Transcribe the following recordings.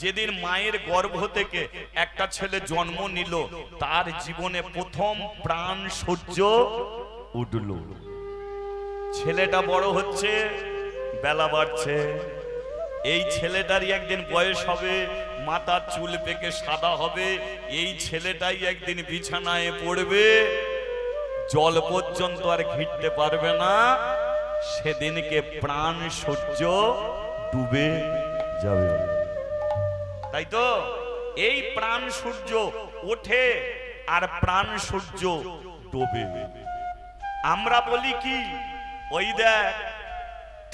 যেদিন মায়ের গর্ভ থেকে একটা ছেলে জন্ম নিল, তার জীবনে প্রথম প্রাণ সূর্য উঠল। ছেলেটা বড় হচ্ছে, বেলা বাড়ছে, এই ছেলেটারই একদিন বয়স হবে, মাথার চুল পেকে সাদা হবে, এই ছেলেটাই একদিন বিছানায় পড়বে, জল পর্যন্ত আর ঘিরতে পারবে না, সেদিনকে প্রাণ সূর্য ডুবে যাবে। তাই তো এই প্রাণ সূর্য ওঠে আর প্রাণ সূর্য ডোবে। আমরা বলি কি, ওই দেখ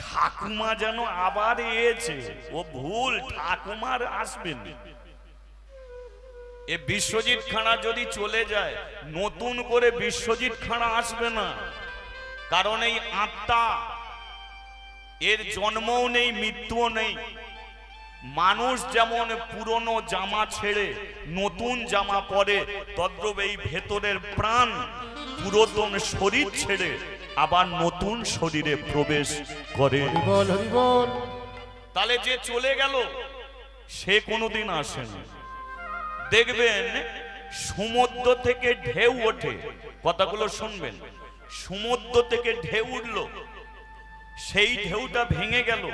ঠাকুমা যেন আবার এসেছে, ও ভুল, ঠাকুমার আসবেন। এ বিশ্বজিৎ খাঁড়া যদি চলে যায়, নতুন করে বিশ্বজিৎ খাঁড়া আসবে না। কারণ এই আত্মা, এর জন্মও নেই, মৃত্যুও নেই। মানুষ যেমন পুরনো জামা ছেড়ে নতুন জামা পরে, তদ্রূপ এই ভেতরের প্রাণ পুরাতন শরীর ছেড়ে আবার নতুন শরীরে প্রবেশ করে। তাহলে যে চলে গেল সে কোনোদিন আসেনি। দেখবেন সমুদ্র থেকে ঢেউ ওঠে, কথাগুলো শুনবেন, সমুদ্র থেকে ঢেউ উঠলো, সেই ঢেউটা ভেঙে গেল,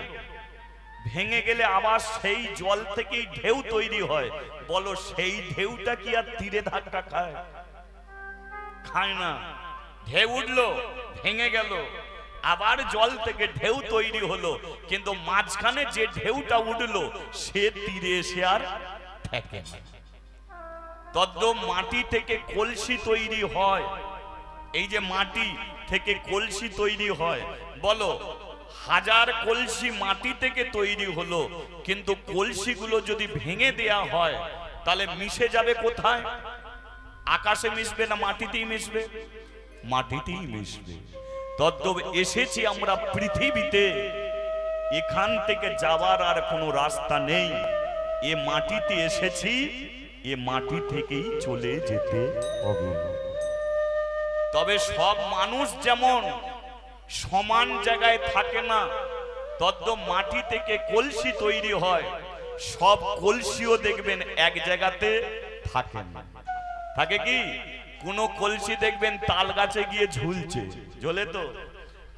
ভেঙে গেলে আবার সেই জল থেকেই ঢেউ তৈরি হয়। বলো সেই ঢেউটা কি আর তীরে ধাক্কা খায়? খায় না। ঢেউ উঠলো, ভেঙে গেল, আবার জল থেকে ঢেউ তৈরি হলো, কিন্তু মাঝখানে যে ঢেউটা উঠলো সে তীরে এসে আর থাকে না। তদ্রূপ মাটি থেকে কলসি তৈরি হয়। এই যে মাটি থেকে কলসি তৈরি হয়, বলো হাজার কলসি মাটি থেকে তৈরি হলো, কিন্তু কলসিগুলো যদি ভেঙে দেয়া হয় তাহলে মিশে যাবে কোথায়? আকাশে মিশবে না মাটিতেই মিশবে? মাটিতেই মিশবে। তদ্রূপ এসেছি আমরা পৃথিবীতে, এখান থেকে যাওয়ার আর কোনো রাস্তা নেই। এ মাটিতে এসেছি, এ মাটি থেকেই চলে যেতে হবে। তবে সব মানুষ যেমন সমান জায়গায় থাকে না, তদ্রূপ মাটি থেকে কলসি তৈরি হয়, সব কলসিও দেখবেন এক জায়গাতে থাকে না। থাকে কি? কোন কলসি দেখবেন তাল গাছে গিয়ে ঝুলছে, ঝোলে তো।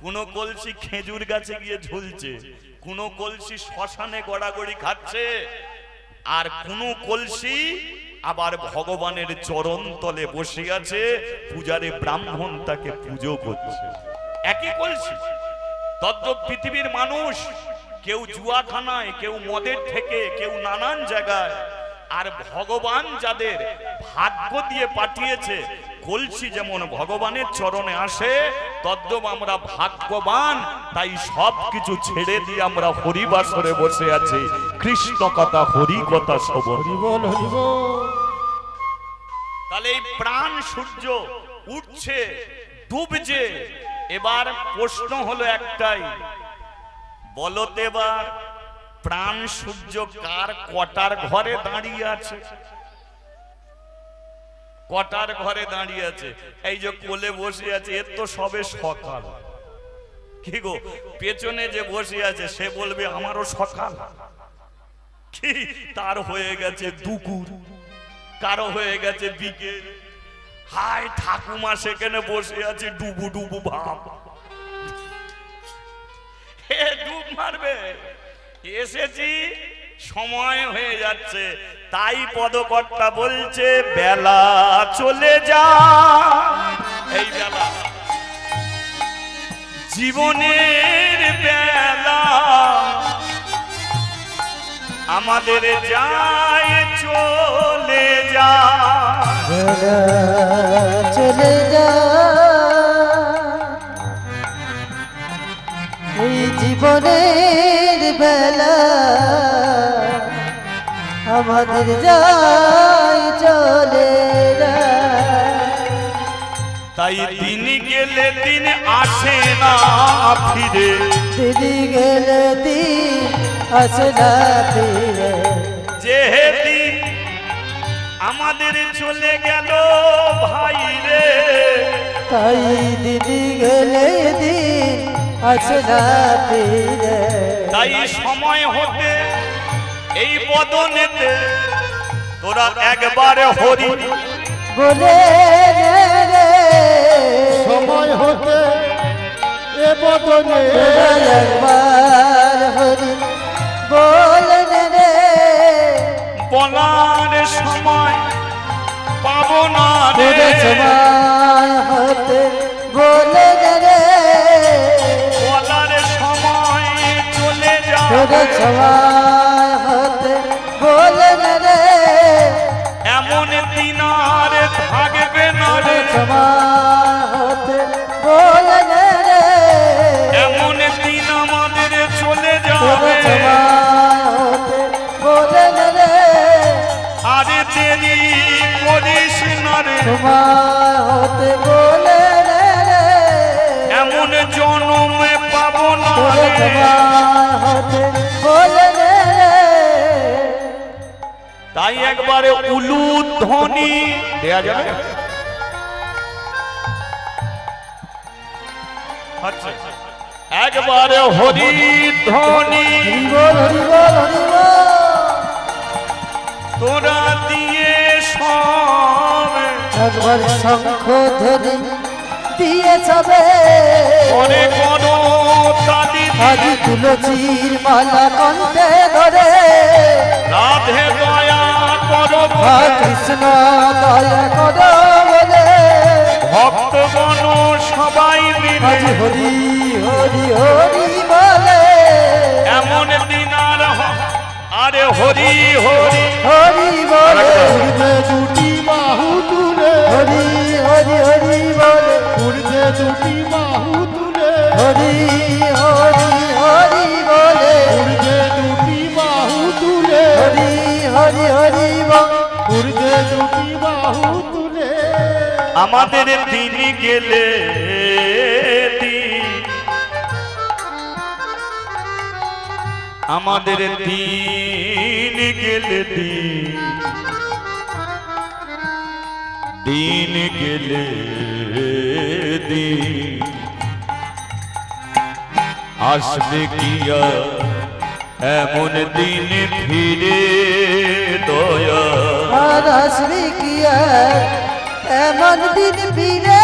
কোন কলসি খেজুর গাছে গিয়ে ঝুলছে, কোন কলসি শ্মশানে গড়াগড়ি খাচ্ছে, আর কোন কলসি আবার ভগবানের চরণ তলে বসে আছে, পূজারে ব্রাহ্মণ তাকে পুজো করছে। একই কলসি। তদ্রূপ পৃথিবীর মানুষ, কেউ জুয়াখানায়, কেউ মদের থেকে, কেউ নানান জায়গায়, আর ভগবান যাদের ভাগ্য দিয়ে পাঠিয়েছে, কলসি যেমন ভগবানের চরণে আসে, তদ্রূপ আমরা ভাগ্যবান, তাই সব কিছু ছেড়ে দিয়ে আমরা হরিবাসরে বসে আছি, কৃষ্ণ কথা, হরি কথা শ্রবণ। তাহলে এই প্রাণ সূর্য উঠছে, ডুবছে। এবার প্রশ্ন হলো একটাই, বলতে এবার প্রাণ সূর্য কার কটার ঘরে দাঁড়িয়ে আছে? কটার ঘরে দাঁড়িয়ে আছে? এই যে কোলে বসে আছে, এর তো সবে সকাল। কি গো, পেছনে যে বসে আছে সে বলবে আমারও সকাল, কি তার হয়ে গেছে দুপুর, কারো হয়ে গেছে বিকেল। হায় ঠাকুমা সেখানে বসে আছে ডুবু ডুবু ভাব, হে ডুব মারবে। এসেছি, সময় হয়ে যাচ্ছে, তাই পদকর্তা বলছে বেলা চলে যা। এই বেলা জীবনের বেলা, আমাদের যায় চলে যা, চলে যা। এই জীবনের বেলা আমাদের যায় চলে যা। তাই দিন গেলে দিন আসে না ফিরে, দিন গেলে দিন আসে না ফিরে। যেদিন আমাদের চলে গেল ভাই রে, তাই দিদি গেলে দিন আসে না ফিরে। তাই সময় হতে এই বদনেতে তোরা একবারে হরি বলে রে সময় হতে এ বদনে একবার হরি বলে রে বলার সময় পাবো না রে তোর সময় হতে বলে রে বলার সময় চলে তোর যাবে সময় হতে বলে রে এমন দিন আর থাকবে না তোর রে সময় হতে বলে রে এমন দিন আমাদের চলে তোর যাবে সময় হতে বলে রে আরে দেরি করিস না রে সময় হতে বলে রে এমন জন্মে পাবো না তোর রে সময় হতে বলে রে তাই একবারে উলুধ্বনি দেয়া যাবে আচ্ছা একবারে হরি ধ্বনি হরিবল হরিবল হরিবল তোরা দিয়ে সব একবার শঙ্খ ধ্বনি দিয়ে যাবে করে করো তালি আজ তুলসীর মালা কণ্ঠে ধরে রাধে দয়া করো হা কৃষ্ণ দয়া করো বলে ভক্তগণ সবাই আজ মিলে হরি হরি হরি বলে এমন দিন আর আরে হরি হরি হরি বলে উর্ধে দুটি বাহু তুলে হরি হরি হরি বলে উর্ধে দুটি বাহু তুলে হরি হরি হরি বলে উর্ধে দুটি বাহু তুলে হরি হরি হরি বলে উর্ধে দুটি বাহু তুলে আমাদের দিন গেলে দিন আমাদের দিন গেলে দিন গেলে দিন আসবে কি আর এমন দিন ফিরে দয়া আর আসবে কি আর এমন দিন ফিরে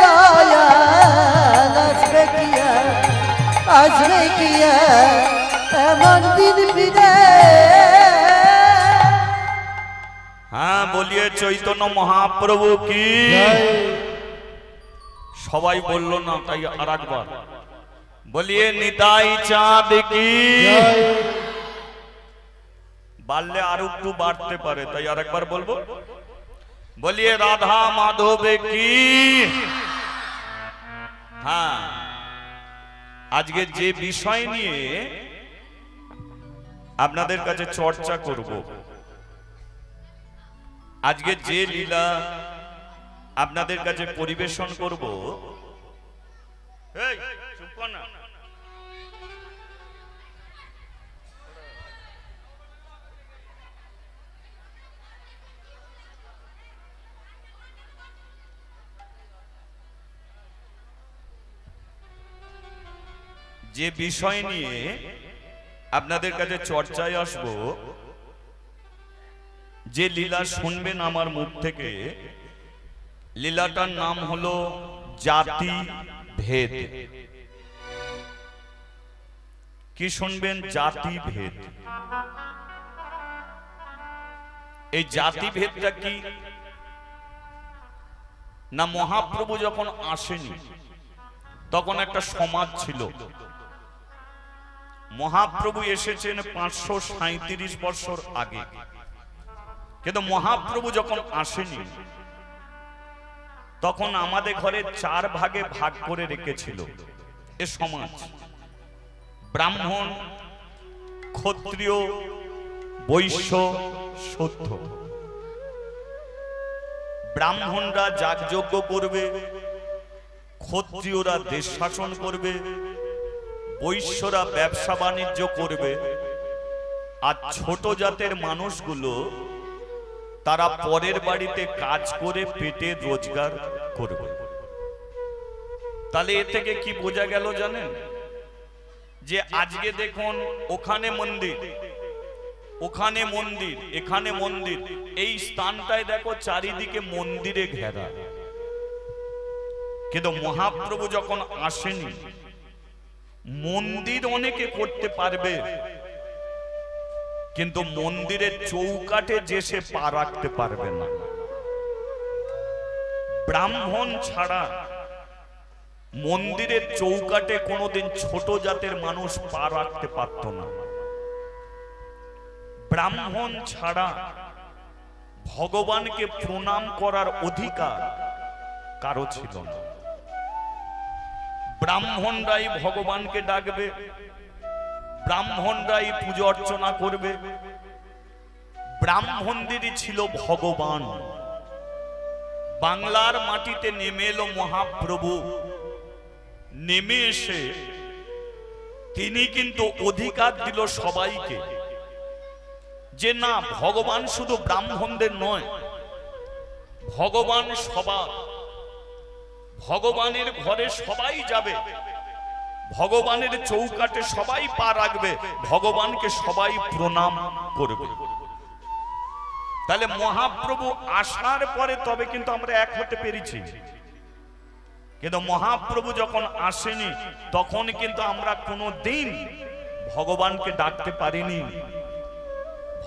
দয়া আসবে কি আর আসবে কি আর এমন দিন ফিরে হ্যাঁ বলিয়ে চৈতন্য মহাপ্রভু কি সবাই বলল না তাই আর একবার বলিয়ে নিতাই চাঁদ কি বাড়লে আর একটু বাড়তে পারে তাই আর একবার বলবো বলিয়ে রাধা মাধবে কি হ্যাঁ আজকে যে বিষয় নিয়ে আপনাদের কাছে চর্চা করব আজকে যে লীলা আপনাদের কাছে পরিবেশন করব এই চুপ কর না যে বিষয় নিয়ে আপনাদের কাছে চর্চায় আসব যে লীলা শুনবেন আমার মুখ থেকে লীলাটার নাম হলো জাতি ভেদ কি শুনবেন জাতি ভেদ এই জাতি ভেদটা কি না মহাপ্রভু যখন আসেনি তখন একটা সমাজ ছিল মহাপ্রভু এসেছেন 537 বছর আগে কিন্তু মহাপ্রভু যখন আসেনি তখন আমাদের ঘরে 4 ভাগে ভাগ করে রেখেছিল এ সমাজ ব্রাহ্মণ ক্ষত্রিয় বৈশ্য শূদ্র ব্রাহ্মণরা যাগযজ্ঞ করবে ক্ষত্রিয়রা দেশ শাসন করবে বৈশ্যরা ব্যবসা বাণিজ্য করবে আর ছোট জাতের মানুষগুলো তারা পরের বাড়িতে কাজ করে পেটে রোজগার করবে তাহলে এ থেকে কি বোঝা গেল জানেন যে আজকে দেখুন ওখানে মন্দির ওখানে মন্দির, এখানে মন্দির, এই স্থানটায় দেখো চারিদিকে মন্দিরে ঘেরা। কিন্তু মহাপ্রভু যখন আসেনি, মন্দির অনেকে করতে পারবে, কিন্তু মন্দিরের চৌকাঠে যে সে পা রাখতে পারবে না। ব্রাহ্মণ ছাড়া মন্দিরের চৌকাঠে কোনোদিন ছোট জাতের মানুষ পা রাখতে পারত না। ব্রাহ্মণ ছাড়া ভগবানকে প্রণাম করার অধিকার কারো ছিল না। ব্রাহ্মণরাই ভগবানকে ডাকবে, ব্রাহ্মণরাই পুজো অর্চনা করবে, ব্রাহ্মণদেরই ছিল ভগবান। বাংলার মাটিতে নেমে এলো মহাপ্রভু। নেমে এসে তিনি কিন্তু অধিকার দিল সবাইকে, যে না, ভগবান শুধু ব্রাহ্মণদের নয়, ভগবান সবার। ভগবানের ঘরে সবাই যাবে, ভগবানের চৌকাঠে সবাই পা রাখবে, ভগবানকে সবাই প্রণাম করবে। তাহলে মহাপ্রভু আসার পরে তবে কিন্তু আমরা এক হতে পেরেছি। কিন্তু মহাপ্রভু যখন আসেনি, তখন কিন্তু আমরা কোনো দিন ভগবানকে ডাকতে পারিনি,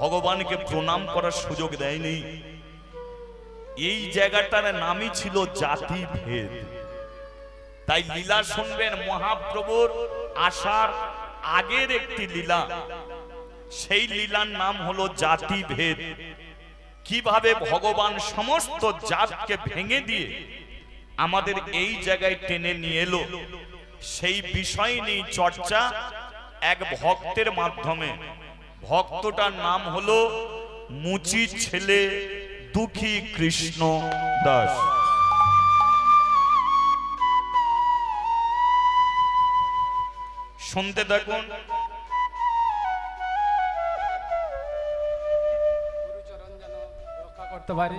ভগবানকে প্রণাম করার সুযোগ দেয়নি। এই জায়গাটার নামই ছিল জাতি ভেদ। তাই লীলা শুনবেন মহাপ্রভুর আসার আগের একটি লীলা, সেই লীলার নাম হলো জাতি ভেদ। কিভাবে ভগবান সমস্ত জাতকে ভেঙে দিয়ে আমাদের এই জায়গায় টেনে নিয়ে এলো, সেই বিষয় নিয়ে চর্চা এক ভক্তের মাধ্যমে। ভক্তটার নাম হলো মুচি ছেলে দুঃখী কৃষ্ণ দাস। শুনতে থাকুন। গুরুচরণ যেন রক্ষা করতে পারি,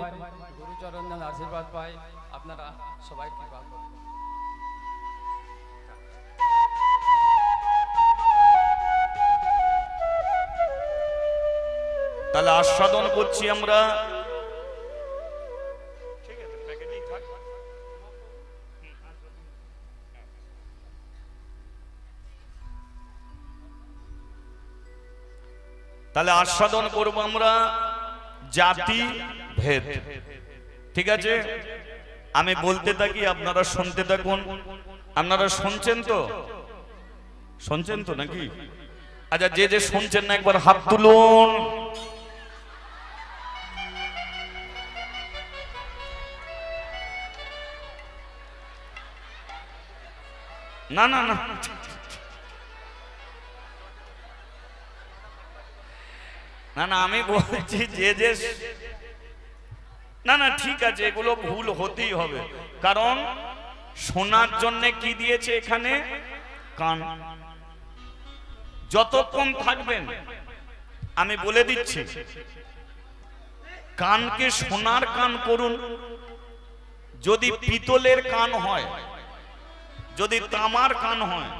গুরুচরণ যেন আশীর্বাদ পাই, আপনারা সবাই কৃপা করুন। তাহলে আস্বাদন করছি আমরা। তাহলে আস্বাদন করব আমরা জাতি ভেদ। ঠিক আছে, আমি বলতে থাকি, আপনারা শুনতে থাকুন। আপনারা শুনছেন তো? শুনছেন তো নাকি? আচ্ছা, যে যে শুনছেন না একবার হাত তুলুন। না না না, না না, আমি বলছি যে যে, না না, ঠিক আছে, এগুলো ভুল হতেই হবে। কারণ শোনার জন্য কি দিয়েছে এখানে? কান। যতক্ষণ থাকবেন, আমি বলে দিচ্ছি, কানকে সোনার কান করুন। যদি পিতলের কান হয়, যদি তামার কান হয়,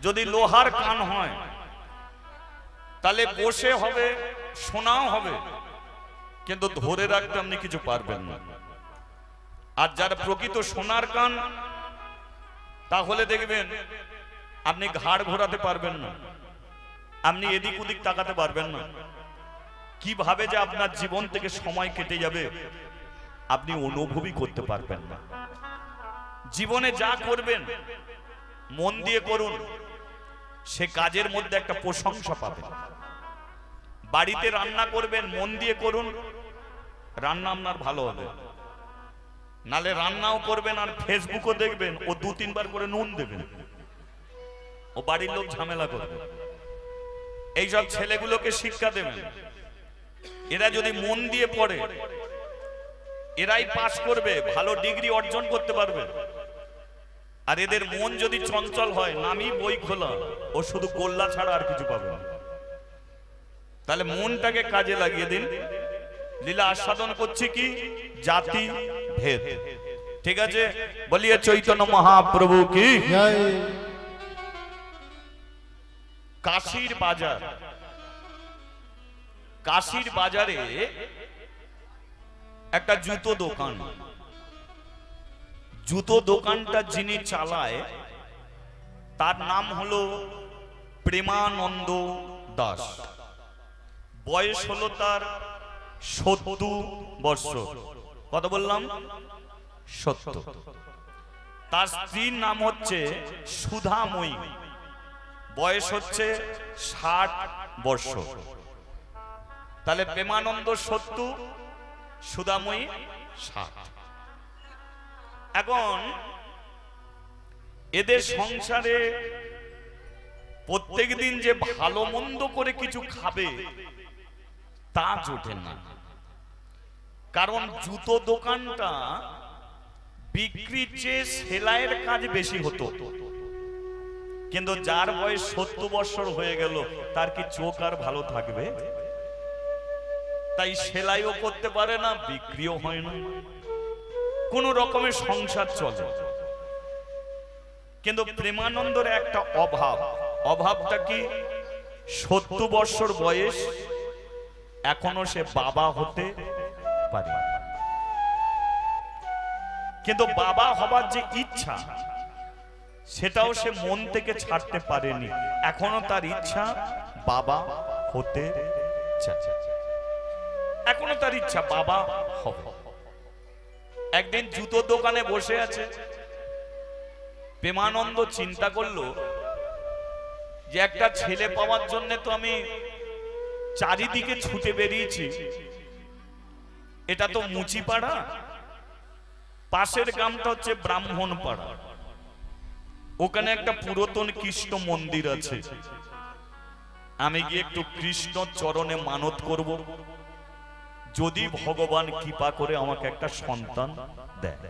যদি লোহার কান হয়, তাহলে বসে হবে, শোনাও হবে, কিন্তু ধরে রাখতে আপনি কিছু পারবেন না। আর যার প্রকৃত সোনার কান, তাহলে দেখবেন আপনি ঘাড় ঘোরাতে পারবেন না, আপনি এদিক ওদিক তাকাতে পারবেন না। কিভাবে যে আপনার জীবন থেকে সময় কেটে যাবে আপনি অনুভবই করতে পারবেন না। জীবনে যা করবেন মন দিয়ে করুন, সে কাজের মধ্যে একটা প্রশংসা পাবেন। বাড়িতে রান্না করবেন, মন দিয়ে করুন, রান্না আপনার ভালো হবে। নালে রান্নাও করবেন আর ফেসবুকও দেখবেন, ও 2-3 বার করে নুন দেবেন, ও বাড়ির লোক ঝামেলা করবে। এইসব ছেলেগুলোকে শিক্ষা দেবেন। এরা যদি মন দিয়ে পড়ে, এরাই পাস করবে, ভালো ডিগ্রি অর্জন করতে পারবে। আর এদের মন যদি চঞ্চল হয়, নামই বই খোলা, ও শুধু গোল্লা ছাড়া আর কিছু পাবে না। তাহলে মনটাকে কাজে লাগিয়ে দিন। লীলা আস্বাদন করছি কি? জাতি ভেদ। ঠিক আছে, বলিয়ে চৈতন্য মহাপ্রভু কি জয়। কাশীর বাজার, কাশির বাজারে একটা জুতো দোকান, জুতো দোকানটা যিনি চালায় তার নাম হলো প্রেমানন্দ দাস। বয়স হলো তার 70 বছর। কত বললাম? 70। তার স্ত্রীর নাম হচ্ছে সুধাময়ী, বয়স হচ্ছে 60 বছর। তাহলে প্রেমানন্দ 70, সুধাময়ী 60। এখন এদের সংসারে প্রত্যেক দিন যে ভালো মন্দ করে কিছু খাবে তা জোটে না, কারণ জুতো দোকানটা বিক্রির চেয়ে সেলাইয়ের কাজ বেশি হতো। কিন্তু যার বয়স 70 বছর হয়ে গেল তার কি চোখ আর ভালো থাকবে? তাই সেলাইও করতে পারে না, বিক্রিও হয় না, কোন রকমের সংসার চলে। কিন্তু প্রেমানন্দর একটা অভাব, অভাবটা কি? 70 বছর বয়স, এখনো সে বাবা হতে পারে, কিন্তু বাবা হবার যে ইচ্ছা সেটাও সে মন থেকে ছাড়তে পারেনি। এখনো তার ইচ্ছা বাবা হতে চায়, এখনো তার ইচ্ছা বাবা হবে। একদিন জুতো দোকানে বসে আছে, প্রেমানন্দ চিন্তা করলো যে একটা ছেলে পাওয়ার জন্য তো আমি চারিদিকে ছুটে বেরিয়েছি, এটা তো মুচিপাড়া, পাশের গ্রামটা হচ্ছে ব্রাহ্মণপাড়া, ওখানে একটা পুরাতন কৃষ্ণ মন্দির আছে, আমি গিয়ে একটু কৃষ্ণ চরণে মানত করব, যদি ভগবান কৃপা করে আমাকে একটা সন্তান দেয়।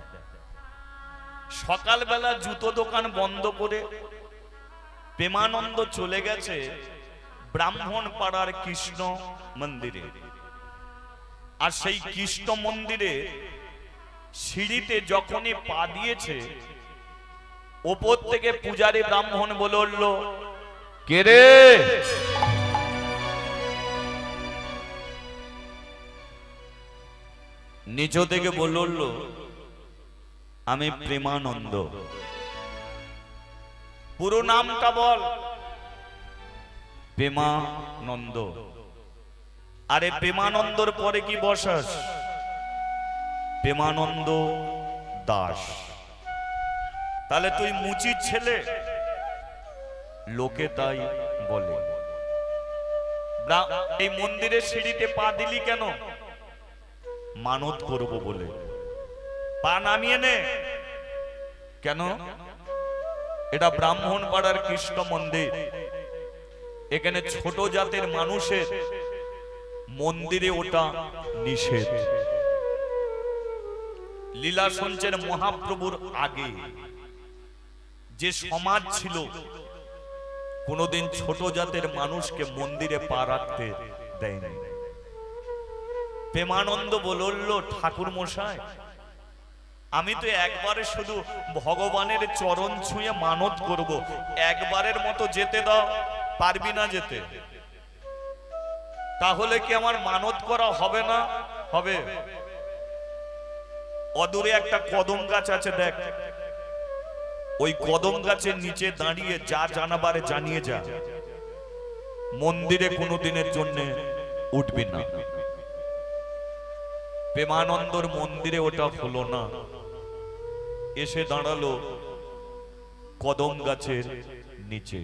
সকালবেলা জুতো দোকান বন্ধ করে প্রেমানন্দ চলে গেছে ব্রাহ্মণপাড়ার কৃষ্ণ মন্দিরে। আর সেই কৃষ্ণ মন্দিরে সিঁড়িতে যখনই পা দিয়েছে, ওপর থেকে পূজারী ব্রাহ্মণ বলে উঠল, কে রে? নিচ থেকে বলে উঠল, আমি প্রেমানন্দ। পুরো নামটা বল। প্রেমানন্দ। আরে প্রেমানন্দর পরে কি বসাস? প্রেমানন্দ দাস। তাহলে তুই মুচির ছেলে? লোকে তাই বলে। এই মন্দিরের সিঁড়িতে পা দিলি কেন? মানত করব বলে। পা নামিয়ে নে। কেন? এটা ব্রাহ্মণপাড়ার কৃষ্ণ মন্দির, এখানে ছোট জাতের মানুষের মন্দিরে ওটা নিষেধ। লীলা সঞ্চের মহাপ্রভুর আগে যে সমাজ ছিল, কোনদিন ছোট জাতের মানুষকে মন্দিরে পা রাখতে দেয়নি। প্রেমানন্দ বলল, ঠাকুর মশাই, আমি তো একবারে শুধু ভগবানের চরণ ছুঁয়ে মানত করব, একবারের মতো যেতে দাও। পারবি না যেতে? তাহলে কি আমার মানত করা হবে না? হবে। অদূরে একটা কদম গাছ আছে, দেখ, ওই কদম গাছের নিচে দাঁড়িয়ে যা জানাবারে জানিয়ে যা, মন্দিরে কোনোদিনের জন্য উঠবি না। প্রেমানন্দর মন্দিরে ওটা হলো না। এসে দাঁড়ালো কদম গাছের নিচে,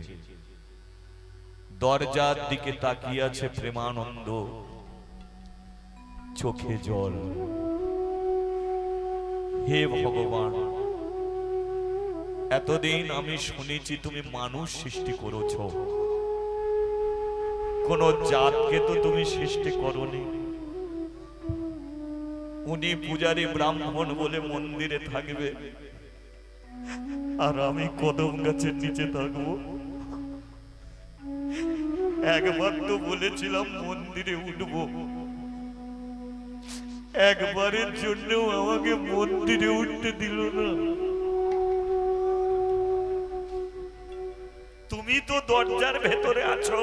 দরজার দিকে তাকিয়ে আছে প্রেমানন্দ, চোখে জল। হে ভগবান, এতদিন আমি শুনেছি তুমি মানুষ সৃষ্টি করেছ, কোন জাতকে তো তুমি সৃষ্টি করনি। উনি পূজারী ব্রাহ্মণ বলে মন্দিরে থাকবে, আর আমি কদম গাছের নিচে থাকবো। একবার তো বলেছিলাম মন্দিরে উঠবো, একবারের জন্যও আমাকে মন্দিরে উঠতে দিল না। তুমি তো দরজার ভেতরে আছো,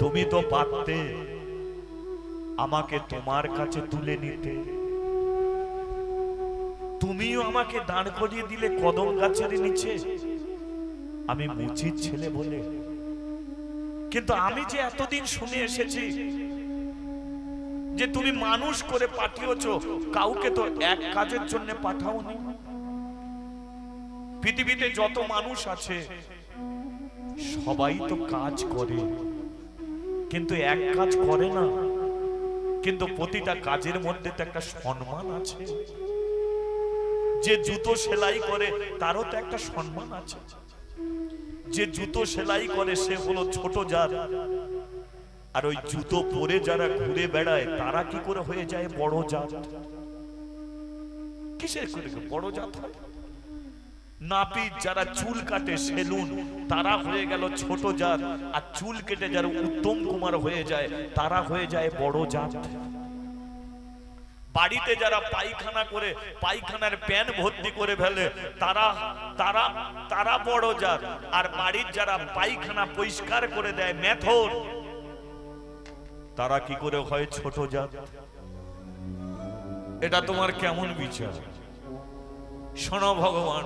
তুমি তো পারতে আমাকে তোমার কাছে তুলে নিতে, তুমিও আমাকে দাঁড় করিয়ে দিলে কদম গাছের নিচে, আমি মুচির ছেলে বলে। কিন্তু আমি যে এতদিন শুনে এসেছি যে তুমি মানুষ করে পাঠিয়েছো, কাউকে তো এক কাজের জন্য পাঠাওনি। পৃথিবীতে যত মানুষ আছে সবাই তো কাজ করে, কিন্তু এক কাজ করে না। কিন্তু প্রতিটা কাজের মধ্যে তো একটা সম্মান আছে। যে জুতো সেলাই করে তারও তো একটা সম্মান আছে। যে জুতো সেলাই করে সে হলো ছোট জাত, আর ওই জুতো পরে যারা ঘুরে বেড়ায় তারা কি করে হয়ে যায় বড় জাত? কিসের করে বড় জাত হয়? নাপিত যারা চুল কাটে সেলুন, তারা হয়ে গেল ছোট জাত, আর চুল কেটে যারা উত্তম কুমার হয়ে যায় তারা হয়ে যায় বড় জাত। বাড়িতে যারা পায়খানা করে পায়খানার প্যান ভর্তি করে ফেলে তারা তারা তারা বড় জাত, আর বাড়ির যারা পায়খানা পরিষ্কার করে দেয় মেথর, তারা কি করে হয় ছোট জাত? এটা তোমার কেমন বিচার? শোনো ভগবান,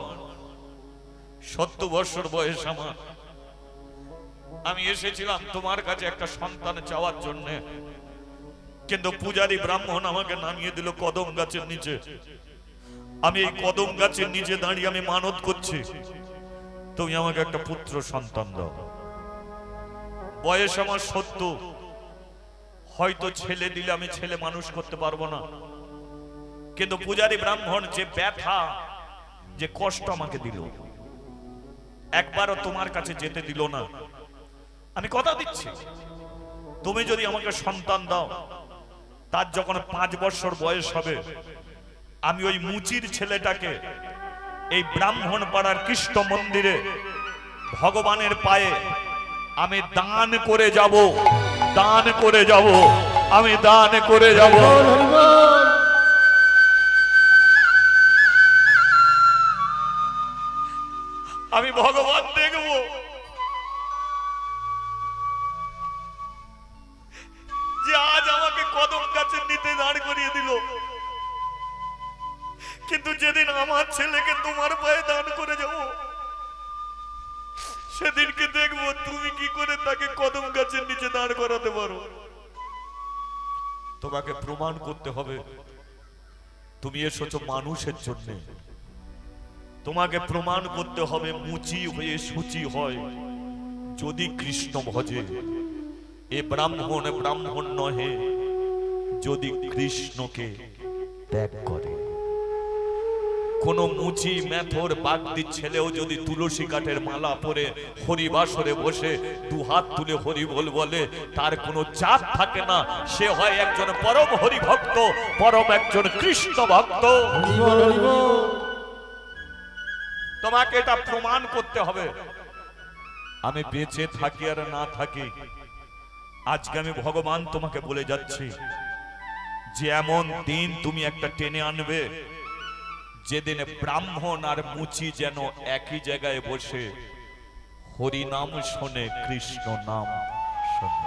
70 বছর বয়স আমার, আমি এসেছিলাম তোমার কাছে একটা সন্তান চাওয়ার জন্য, কিন্তু পূজারী ব্রাহ্মণ আমাকে নামিয়ে দিল কদম গাছের নিচে। আমি এই কদম গাছের নিচে দাঁড়িয়ে আমি মানত করছি, তুমি আমাকে একটা পুত্র সন্তান দাও। বয়স আমার 70, হয়তো ছেলে দিলে আমি ছেলে মানুষ করতে পারবো না, কিন্তু পূজারী ব্রাহ্মণ যে ব্যথা যে কষ্ট আমাকে দিল, একবারও তোমার কাছে যেতে দিল না। আমি কথা দিচ্ছি, তুমি যদি আমাকে সন্তান দাও, তার যখন 5 বছর বয়স হবে, আমি ওই মুচির ছেলেটাকে এই ব্রাহ্মণ পাড়ার কৃষ্ণ মন্দিরে ভগবানের পায়ে আমি দান করে যাব, দান করে যাব, আমি দান করে যাব। আমি ভগবান দেখব, যে আজ আমাকে কদম গাছের নিতে দাঁড় করিয়ে দিল, কিন্তু যেদিন আমার ছেলেকে তোমার পায়ে দান করে যাব, সেদিনকে দেখবো তুমি কি করে তাকে কদম গাছের নিচে দাঁড় করাতে পারো। তোমাকে প্রমাণ করতে হবে তুমি এসেছো মানুষের জন্য। তোমাকে প্রমাণ করতে হবে মুচি হয়ে সূচি হয় যদি কৃষ্ণ ভজে। এ ব্রাহ্মণ ব্রাহ্মণ নহে যদি কৃষ্ণকে ত্যাগ করে। কোন মুচি মেথর বাগদি ছেলেও যদি তুলসী কাঠের মালা পরে হরিবাসরে বসে দুহাত তুলে হরি বল বলে, তার কোনো জাত থাকে না, সে হয় একজন পরম হরি ভক্ত, পরম একজন কৃষ্ণ ভক্ত। তোমাকে এটা প্রমাণ করতে হবে। আমি বেঁচে থাকি আর না থাকি, আজকে আমি ভগবান তোমাকে বলে যাচ্ছি যে এমন দিন তুমি একটা টেনে আনবে যেদিনে ব্রাহ্মণ আর মুচি যেন একই জায়গায় বসে হরি নাম শোনে, কৃষ্ণ নাম শোনে।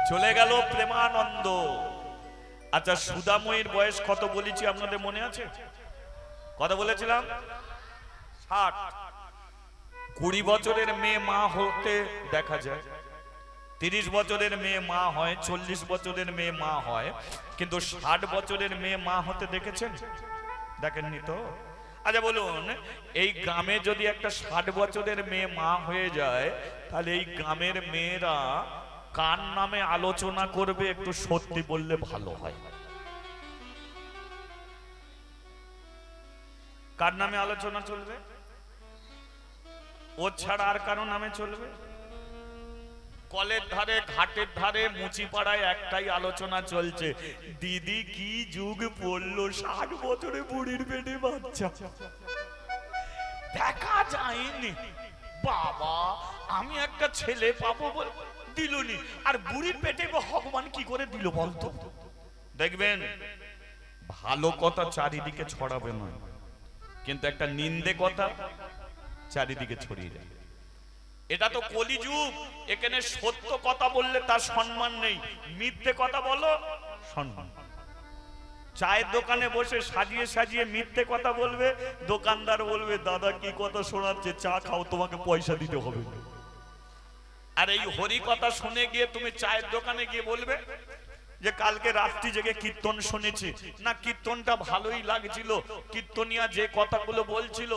চলে গেল প্রেমানন্দ। আচ্ছা, সুদাময়ীর বয়স কত বলেছি আপনাদের মনে আছে? কত বলেছিলাম? 60। 20 বছরের মেয়ে মা হতে দেখা যায়, 30 বছরের মেয়ে মা হয়, 40 বছরের মেয়ে মা হয়, কিন্তু 60 বছরের মেয়ে মা হতে দেখেছেন? দেখেননি তো? আচ্ছা বলুন, এই গ্রামে যদি একটা 60 বছরের মেয়ে মা হয়ে যায়, তাহলে এই গ্রামের মেয়েরা কার নামে আলোচনা করবে একটু সত্যি বললে ভালো হয়। কার নামে আলোচনা চলবে? ও ছাড়া আর কারো নামে চলবে? কলের ধারে ঘাটের ধারে মুচিপাড়ায় একটাই আলোচনা চলছে, দিদি কি যুগ পড়লো, 60 বছরে বুড়ির পেটে বাচ্চা। দেখা যায়নি বাবা, আমি একটা ছেলে পাবো বল দিলুনি, আর বুড়ির পেটে ভগবান কি করে দিল বলতো? দেখবেন ভালো কথা চারিদিকে ছড়াবে না, কিন্তু একটা নিন্দে কথা চারিদিকে ছড়িয়ে যায়। এটা তো কলিযুগ, এখানে সত্য কথা বললে তার সম্মান নেই, মিথ্যে কথা বলো সম্মান। চায়ের দোকানে বসে সাজিয়ে সাজিয়ে মিথ্যে কথা বলবে, দোকানদার বলবে দাদা কি কথা শোনাচ্ছে, চা খাও, তোমাকে পয়সা দিতে হবে। আর এই হরি কথা শুনে গিয়ে তুমি চায়ের দোকানে গিয়ে বলবে যে কালকে রাত্রি জেগে কীর্তন শুনেছি, না কীর্তনটা ভালোই লাগছিল, কীর্তনিয়া যে কথাগুলো বলছিল,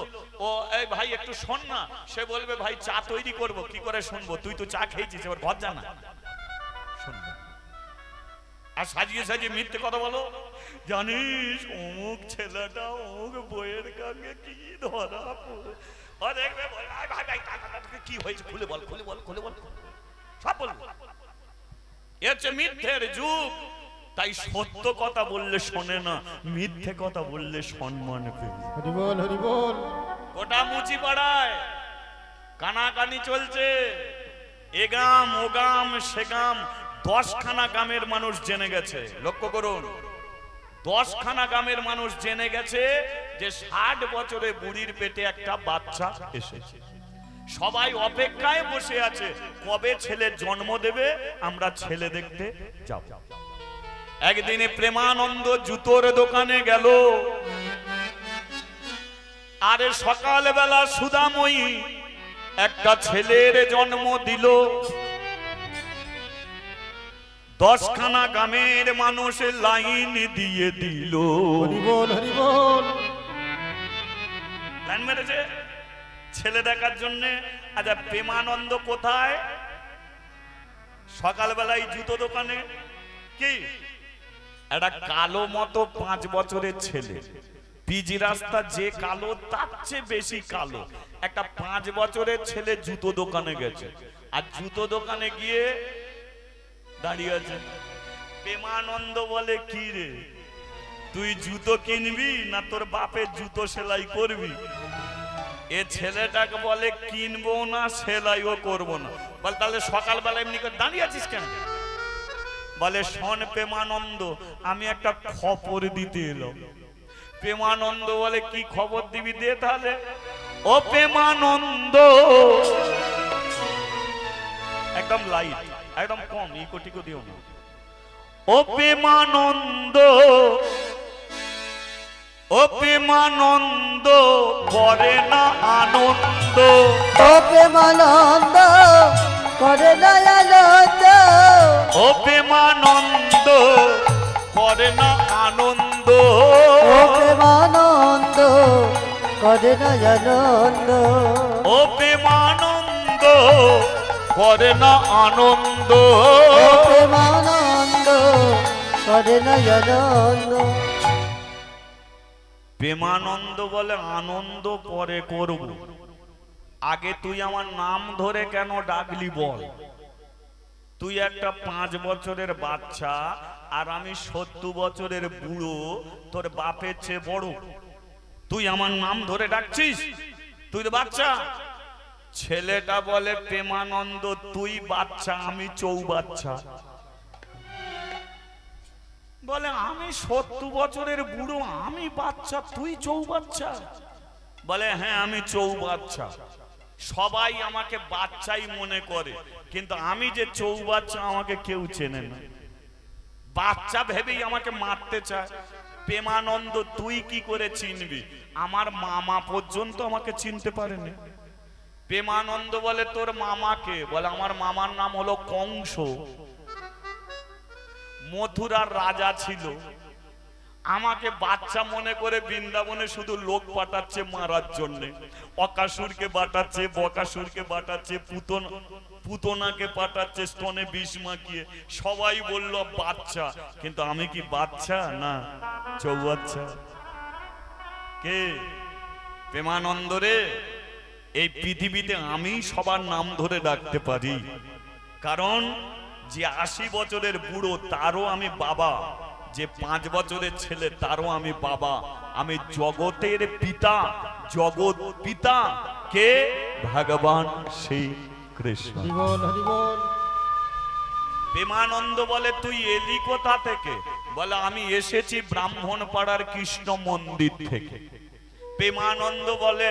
ও এই ভাই একটু শোন না, সে বলবে ভাই চা তৈরি করব, কি করে শুনবো, তুই তো চা খেয়েছিস, এবার ঘর জানা শুনবো। আর সাজিয়ে সাজিয়ে মিথ্যে কথা বলো, জানিস অমুক ছেলেটা অমুক বইয়ের কাছে কি ধরা দেখবে, কি হয়েছে খুলে বল, খুলে বল, খুলে বল, সব বলবো। মিথ্যের যুগ, তাই সত্য কথা বললে শোনে না, মিথ্যে কথা বললে সম্মান পেয়ে। হরি বল, হরি বল। গোটা মুচি পাড়ায় কানাকানি চলছে, এ গাম ও গাম সে গাম, 10খানা গ্রামের মানুষ জেনে গেছে। লক্ষ্য করুন, 10খানা গ্রামের মানুষ জেনে গেছে যে 60 বছরে বুড়ির পেটে একটা বাচ্চা এসেছে। সবাই অপেক্ষায় বসে আছে কবে ছেলে জন্ম দেবে, আমরা ছেলে দেখতে যাব। একদিনে প্রেমানন্দ জুতোর দোকানে গেল, আরে সকালবেলা সুদাময়ী একটা ছেলের জন্ম দিল। 10খানা গ্রামের মানুষ লাইন দিয়ে দিল। হরি বল, হরি বল। লাইন মেরেছে ছেলে দেখার জন্য। আচ্ছা প্রেমানন্দ কোথায়? সকালবেলায় জুতো দোকানে। কি একটা কালো মতো 5 বছরের ছেলে, পিজি রাস্তা যে কালো তার চেয়ে বেশি কালো, একটা 5 বছরের ছেলে জুতো দোকানে গেছে। আর জুতো দোকানে গিয়ে দাঁড়িয়ে আছে। প্রেমানন্দ বলে কি রে, তুই জুতো কিনবি না তোর বাপের জুতো সেলাই করবি? এ ছেলেটাকে বলে কিনবো না সেলাইও করবো না। বল তাহলে সকালবেলা এমনি করে দাঁড়িয়ে আছিস কেন? বলে শোন প্রেমানন্দ, আমি একটা খবর দিতে এলাম। প্রেমানন্দ বলে কি খবর দিবি, দে তাহলে। ও প্রেমানন্দ, একদম লাইট, একদম কম, ইকো টিকো দিও না। ও প্রেমানন্দ, ও প্রেমানন্দ করে না আনন্দ, ও প্রেমানন্দ করে না আনন্দ, ও প্রেমানন্দ করে না আনন্দ, ও প্রেমানন্দ করে না আনন্দ, ও প্রেমানন্দ করে না আনন্দ, ও প্রেমানন্দ করে না আনন্দ। প্রেমানন্দ বলে আনন্দ পরে করব, আগে তুই আমার নাম ধরে কেন ডাকলি বল? তুই একটা 5 বছরের বাচ্চা আর আমি 70 বছরের বুড়ো, তোর বাপের চেয়ে বড়, তুই আমার নাম ধরে ডাকছিস? তুই তো বাচ্চা। ছেলেটা বলে প্রেমানন্দ তুই বাচ্চা আমি চৌবাচ্চা। বলে আমি 70 বছরের বুড়ো, আমি বাচ্চা, তুই চৌবাচ্চা? বলে হ্যাঁ আমি চৌবাচ্চা। সবাই আমাকে বাচ্চাই মনে করে, কিন্তু আমি যে চৌবাচ্চা আমাকে কেউ চেনে না, বাচ্চা ভেবেই আমাকে মারতে চায়। প্রেমানন্দ তুই কি করে চিনবি? আমার মামা পর্যন্ত আমাকে চিনতে পারেনি। প্রেমানন্দ বলে তোর মামাকে? বলে আমার মামার নাম হলো কংস, মথুরার রাজা ছিল। আমাকে বাচ্চা মনে করে বৃন্দাবনে শুধু লোক পাঠাচ্ছে মারার জন্য। অকাসুরকে পাঠাচ্ছে, বকাসুরকে পাঠাচ্ছে, পুতনাকে পাঠাচ্ছে স্তনে বিষ মাখিয়ে। সবাই বলল বাচ্চা, কিন্তু আমি কি বাচ্চা? না, চৌবাচ্চা। কে? প্রেমানন্দ রে। এই পৃথিবীতে আমি সবার নাম ধরে ডাকতে পারি, কারণ যে 80 বছরের বুড়ো তারও আমি বাবা, যে 5 বছরের ছেলে তারও আমি বাবা। আমি জগতের পিতা, জগৎ পিতা কে? ভগবান শ্রী কৃষ্ণ। হরি বল, হরি বল। প্রেমানন্দ বলে তুই এলি কোথা থেকে? বলে আমি এসেছি ব্রাহ্মণ পাড়ার কৃষ্ণ মন্দির থেকে। প্রেমানন্দ বলে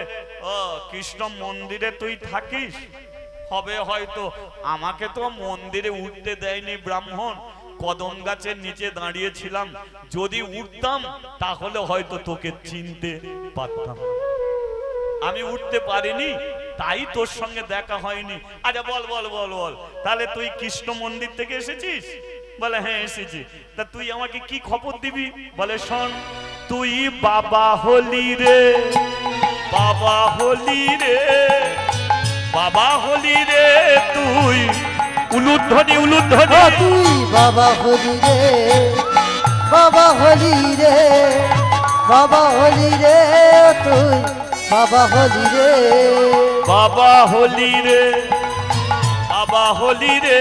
ও কৃষ্ণ মন্দিরে তুই থাকিস? হবে হয়তো। আমাকে তো মন্দিরে উঠতে দেয়নি ব্রাহ্মণ, কদম গাছের নিচে দাঁড়িয়েছিলাম, যদি উঠতাম তাহলে হয়তো তোকে চিনতে পারতাম। আমি উঠতে পারিনি, তাই তোর সঙ্গে দেখা হয়নি। আচ্ছা বল বল বল বল, তাহলে তুই কৃষ্ণ মন্দির থেকে এসেছিস? বলে হ্যাঁ এসেছি। তা তুই আমাকে কি খবর দিবি? বলে শোন, তুই বাবা হলি রে, বাবা হলি রে, বাবা হলি রে, তুই উলুধ্বনি উলুধ্বনি। তুই বাবা হলি রে, বাবা হলি রে, বাবা হলি রে, তুই বাবা হলি রে, বাবা হলি রে, বাবা হলি রে,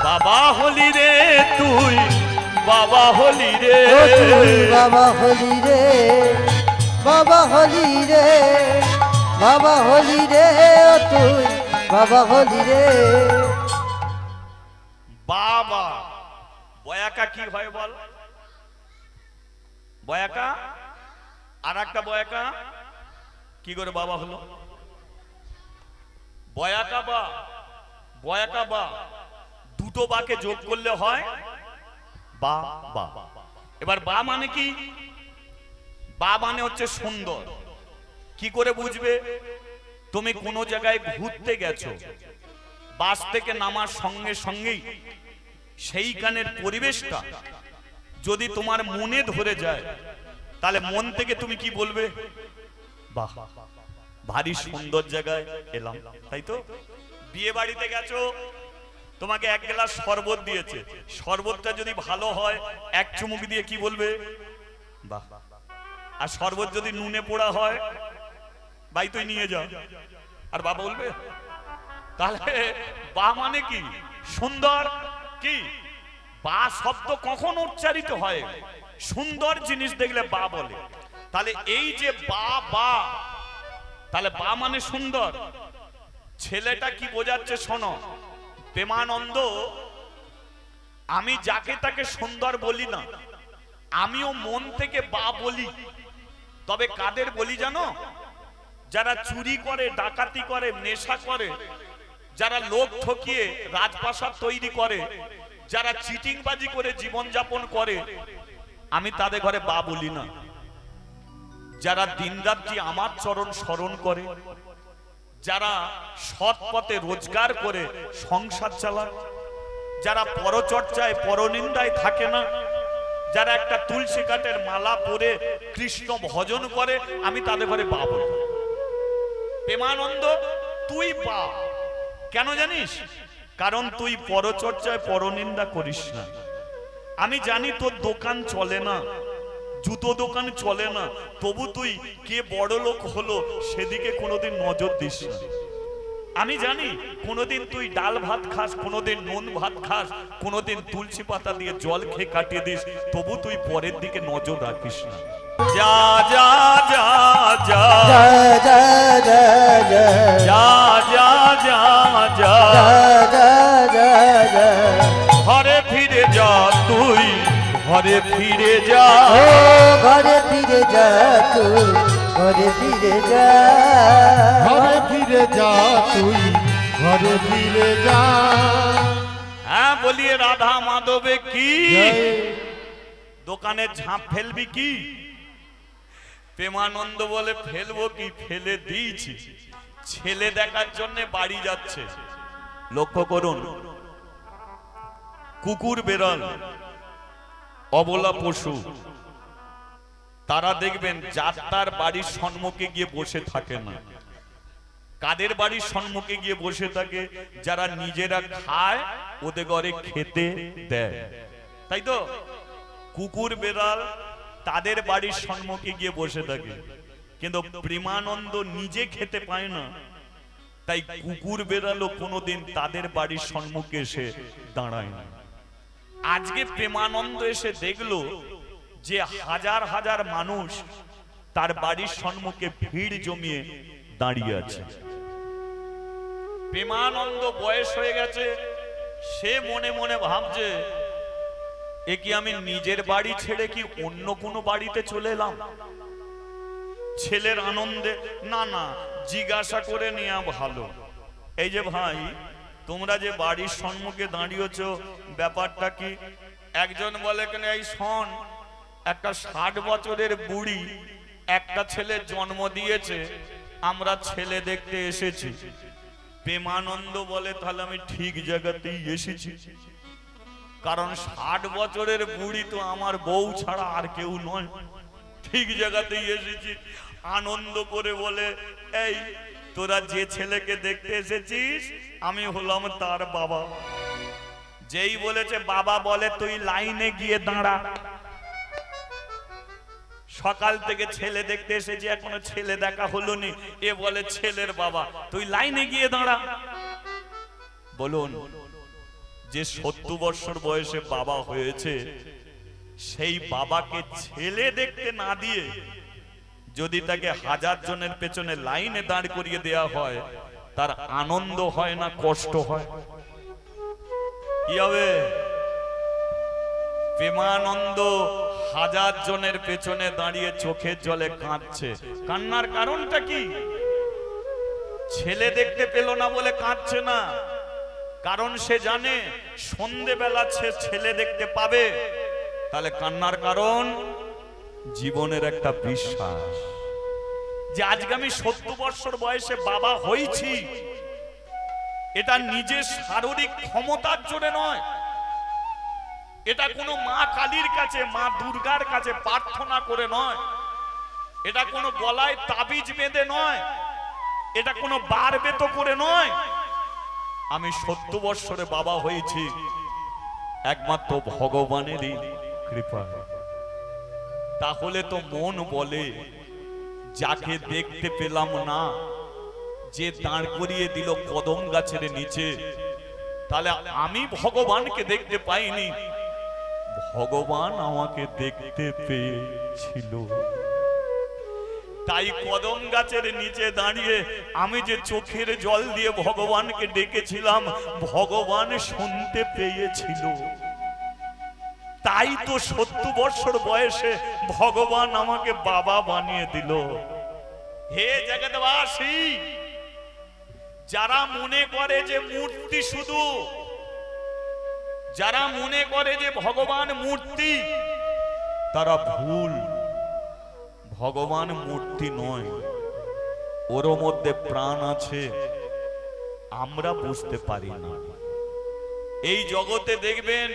বাবা হলি রে, তুই বাবা হলি রে, তুই বাবা হলি রে, বাবা হলি রে, বাবা হলি রে, তুই বাবা হলি রে। বাবা বয়াকা কি হয় বল? বয়াকা আর একটা বয়াকা কি করে বাবা হলো? বয়াকা বা বয়াকা বা দুটো বাকে যোগ করলে হয় বা বা। এবার বা মানে কি? বা মানে হচ্ছে সুন্দর। কি করে বুঝবে? তুমি কোনো জায়গায় ঘুরতে গেছো, বাস থেকে নামার সঙ্গে সঙ্গেই সেইখানের পরিবেশটা যদি তোমার মনে ধরে যায়, তাহলে মন থেকে তুমি কি বলবে? বাহ, ভারী সুন্দর জায়গায় এলাম, তাই তো? বিয়ে বাড়িতে গেছো, তোমাকে এক গ্লাস শরবত দিয়েছে, শরবতটা যদি ভালো হয় এক চুমুক দিয়ে কি বলবে? বাহ। আর শরবত যদি নুনে পোড়া হয়, ভাই তুই নিয়ে যা, আর বাবা বলবে? তাহলে বা মানে কি? সুন্দর। কি বা শব্দ কখন উচ্চারিত হয়? সুন্দর জিনিস দেখলে বা বলে। তাহলে এই যে বা বা, তাহলে বা মানে সুন্দর। ছেলেটা কি বোঝাচ্ছে শোনো, প্রেমানন্দ আমি যাকে তাকে সুন্দর বলি না, আমিও মন থেকে বা বলি। তবে কাদের বলি জানো? যারা চুরি করে, ডাকাতি করে, নেশা করে, যারা লোক ঠকিয়ে রাজপ্রাসাদ তৈরি করে, যারা চিটিংবাজি করে জীবন যাপন করে, আমি তাদের ঘরে বা বলি না। যারা দিনরাত্রি আমার চরণ স্মরণ করে, যারা সৎ পথে রোজগার করে সংসার চালায়, যারা পরচর্চায় পরনিন্দায় থাকে না, যারা একটা তুলসী কাঠের মালা পরে কৃষ্ণ ভজন করে, আমি তাদের ঘরে বা বলি। প্রেমানন্দ তুই বা, কেন জানিস? কারণ তুই পরচর্চায় পরনিন্দা করিস না। আমি জানি তোর দোকান চলে না, জুতো দোকান চলে না, তবু তুই কে বড় লোক হলো সেদিকে কোনোদিন নজর দিস না। আমি জানি কোনোদিন তুই ডাল ভাত খাস, কোনোদিন নুন ভাত খাস, কোনোদিন তুলসী পাতা দিয়ে জল খেয়ে কাটিয়ে দিস, তবু তুই পরের দিকে নজর রাখিস না। যা যা যা যা যা যা যা যা যা যা যা যা যা যা, ঘরে ফিরে যা, তুই ঘরে ফিরে যা, ও ঘরে ফিরে যা, তুই ঘরে ফিরে যা, ঘরে ফিরে যা, তুই ঘরে ফিরে যা। হ্যাঁ বলিয়ে রাধা মাধবে কি? জয়। দোকানে ঝাঁপ ফেলবি কি? প্রেমানন্দ বলে ফেলবো কি, ফেলে দিয়েছি। ছেলে দেখার জন্য বাড়ি যাচ্ছে। লক্ষ্য করুন, কুকুর বেড়াল অবলা পশু, তারা দেখবেন যাত্রার বাড়ির সম্মুখে গিয়ে বসে থাকে না। কাদের বাড়ির সম্মুখে গিয়ে বসে থাকে? যারা নিজেরা খায়, ওদের ঘরে খেতে দেয়, তাই তো? কুকুর বেড়াল তাদের বাড়ির সম্মুখে গিয়ে বসে থাকে, কিন্তু প্রেমানন্দ নিজে খেতে পায় না, তাই কুকুর বেড়ালও কোনোদিন তাদের বাড়ির সম্মুখে এসে দাঁড়ায় না। আজকে প্রেমানন্দ এসে দেখলো যে হাজার হাজার মানুষ তার বাড়ির সম্মুখে ভিড় জমিয়ে দাঁড়িয়ে আছে। প্রেমানন্দ বয়স হয়ে গেছে, সে মনে মনে ভাবছে, এ কি আমি নিজের বাড়ি ছেড়ে কি অন্য কোনো বাড়িতে চলে এলাম? ছেলের আনন্দে না না, জিজ্ঞাসা করে নেওয়া ভালো। এই যে ভাই, তোমরা যে বাড়ির সম্মুখে দাঁড়িয়েছ, ব্যাপারটা কি? একজন বলে কেন, এই শোন, একটা 60 বছরের বুড়ি একটা ছেলে জন্ম দিয়েছে, আমরা ছেলে দেখতে এসেছি। প্রেমানন্দ বলে, তাহলে আমি ঠিক জায়গাতেই এসেছি, কারণ 60 বছরের বুড়ি তো আমার বউ ছাড়া আর কেউ নয়, ঠিক জায়গাতেই এসেছি। আনন্দ করে বলে, এই তোরা যে ছেলেকে দেখতে এসেছিস আমি হলাম তার বাবা। যেই বলেছে বাবা, বলে তুই লাইনে গিয়ে দাঁড়া, সকাল থেকে ছেলে দেখতে এসেছি, এখনো ছেলে দেখা হলো নি। এ বলে ছেলের বাবা, তুই লাইনে গিয়ে দাঁড়া। বলুন, যে 70 বছর বয়সে বাবা হয়েছে, সেই বাবাকে ছেলে দেখতে না দিয়ে যদি তাকে 1000 জনের পেছনে লাইনে দাঁড় করিয়ে দেয়া হয়, তার আনন্দ হয় না কষ্ট হয়? কি হবে? প্রেমানন্দ 1000 জনের পেছনে দাঁড়িয়ে চোখের জলে কাঁদছে। কান্নার কারণটা কি? ছেলে দেখতে পেল না বলে কাঁদছে না, কারণ সে জানে সন্ধেবেলা সে ছেলে দেখতে পাবে। তাহলে কান্নার কারণ জীবনের একটা বিশ্বাস, যে আজকে আমি 70 বছর বয়সে বাবা হয়েছি, এটা নিজের শারীরিক ক্ষমতার জোরে নয়, এটা কোনো মা কালীর কাছে, মা দুর্গার কাছে প্রার্থনা করে নয়, এটা কোনো গলায় তাবিজ বেঁধে নয়, এটা কোনো বার বেত করে নয়। আমি 70 বছরে বাবা হয়েছি একমাত্র ভগবানেরই কৃপা। তাহলে তো মন বলে, যাকে দেখতে পেলাম না, যে দাঁড় করিয়ে দিল কদম গাছের নিচে, তাহলে আমি ভগবানকে দেখতে পাইনি, ভগবান আমাকে দেখতে পেয়েছিল। তাই কদম গাছের নিচে দাঁড়িয়ে আমি যে চোখের জল দিয়ে ভগবানকে ডেকেছিলাম, ভগবান শুনতে পেয়েছিল। তাই তো 70 বছর বয়সে ভগবান আমাকে বাবা বানিয়ে দিল। হে জগৎবাসী, যারা মনে করে যে মূর্তি শুধু, যারা মনে করে যে ভগবান মূর্তি, তারা ভুল। ভগবান মূর্তি নয়, ওর মধ্যে প্রাণ আছে, আমরা বুঝতে পারি না। এই জগতে দেখবেন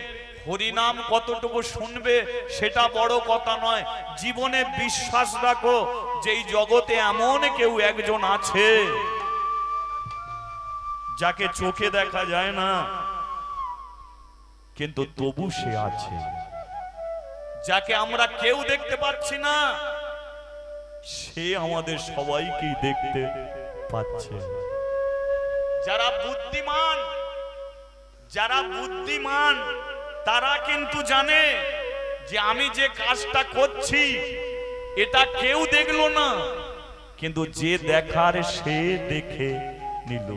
হরিনাম কতটুকু শুনবে সেটা বড় কথা নয়, জীবনে বিশ্বাস রাখো যে এই জগতে এমন কেউ একজন আছে যাকে চোখে দেখা যায় না, কিন্তু তবু সে আছে। যাকে আমরা কেউ দেখতে পাচ্ছি না, সে আমাদের সবাইকেই দেখতে পাচ্ছে। যারা বুদ্ধিমান, যারা বুদ্ধিমান তারা কিন্তু জানে যে আমি যে কাজটা করছি এটা কেউ দেখলো না, কিন্তু যে দেখার সে দেখে নিল।